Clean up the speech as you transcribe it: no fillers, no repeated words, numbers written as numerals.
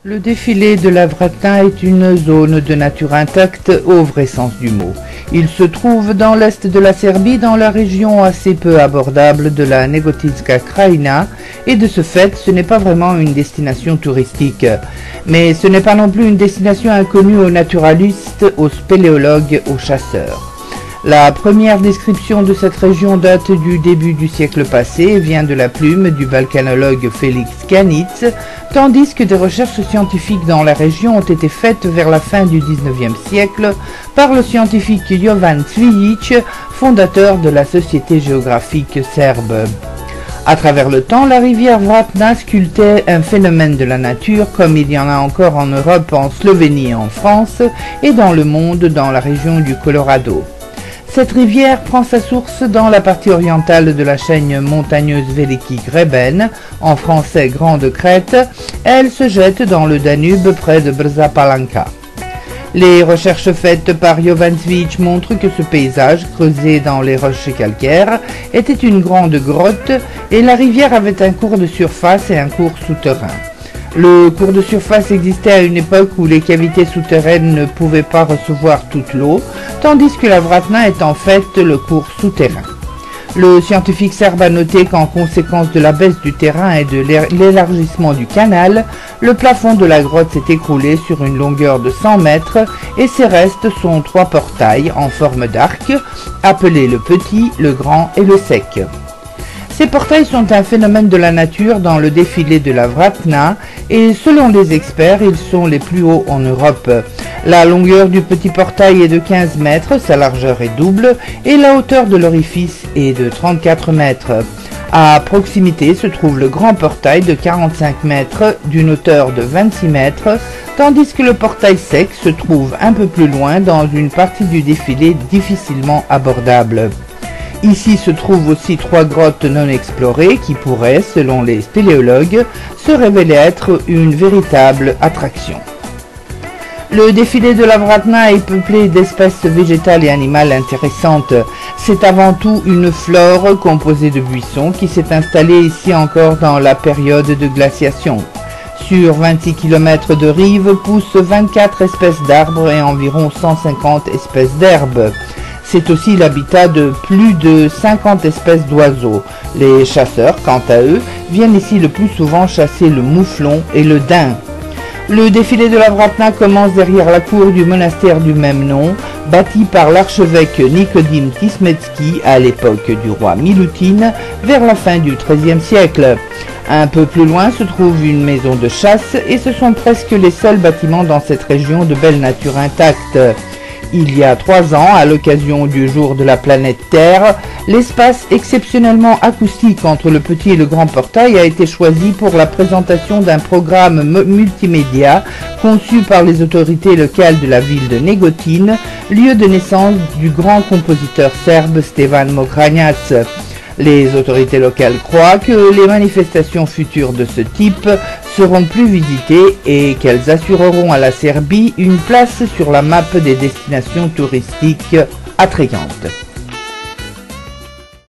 Le défilé de la Vratna est une zone de nature intacte au vrai sens du mot. Il se trouve dans l'est de la Serbie, dans la région assez peu abordable de la Negotinska Krajina, et de ce fait, ce n'est pas vraiment une destination touristique. Mais ce n'est pas non plus une destination inconnue aux naturalistes, aux spéléologues, aux chasseurs. La première description de cette région date du début du siècle passé et vient de la plume du volcanologue Félix Kanitz, tandis que des recherches scientifiques dans la région ont été faites vers la fin du XIXe siècle par le scientifique Jovan Cvijić, fondateur de la Société géographique serbe. À travers le temps, la rivière Vratna sculptait un phénomène de la nature comme il y en a encore en Europe, en Slovénie et en France, et dans le monde dans la région du Colorado. Cette rivière prend sa source dans la partie orientale de la chaîne montagneuse Veliki Greben, en français Grande Crête. Elle se jette dans le Danube près de Brza Palanka. Les recherches faites par Jovan Cvijić montrent que ce paysage, creusé dans les roches calcaires, était une grande grotte et la rivière avait un cours de surface et un cours souterrain. Le cours de surface existait à une époque où les cavités souterraines ne pouvaient pas recevoir toute l'eau, tandis que la Vratna est en fait le cours souterrain. Le scientifique serbe a noté qu'en conséquence de la baisse du terrain et de l'élargissement du canal, le plafond de la grotte s'est écroulé sur une longueur de 100 mètres et ses restes sont 3 portails en forme d'arc, appelés le petit, le grand et le sec. Ces portails sont un phénomène de la nature dans le défilé de la Vratna et selon les experts, ils sont les plus hauts en Europe. La longueur du petit portail est de 15 mètres, sa largeur est double et la hauteur de l'orifice est de 34 mètres. À proximité se trouve le grand portail de 45 mètres d'une hauteur de 26 mètres, tandis que le portail sec se trouve un peu plus loin dans une partie du défilé difficilement abordable. Ici se trouvent aussi 3 grottes non explorées qui pourraient, selon les spéléologues, se révéler être une véritable attraction. Le défilé de la Vratna est peuplé d'espèces végétales et animales intéressantes. C'est avant tout une flore composée de buissons qui s'est installée ici encore dans la période de glaciation. Sur 26 km de rive poussent 24 espèces d'arbres et environ 150 espèces d'herbes. C'est aussi l'habitat de plus de 50 espèces d'oiseaux. Les chasseurs, quant à eux, viennent ici le plus souvent chasser le mouflon et le daim. Le défilé de la Vratna commence derrière la cour du monastère du même nom, bâti par l'archevêque Nicodim Tismetsky à l'époque du roi Milutin, vers la fin du XIIIe siècle. Un peu plus loin se trouve une maison de chasse et ce sont presque les seuls bâtiments dans cette région de belle nature intacte. Il y a 3 ans, à l'occasion du jour de la planète Terre, l'espace exceptionnellement acoustique entre le petit et le grand portail a été choisi pour la présentation d'un programme multimédia conçu par les autorités locales de la ville de Negotin, lieu de naissance du grand compositeur serbe Stevan Mogranjac. Les autorités locales croient que les manifestations futures de ce type seront plus visitées et qu'elles assureront à la Serbie une place sur la map des destinations touristiques attrayantes.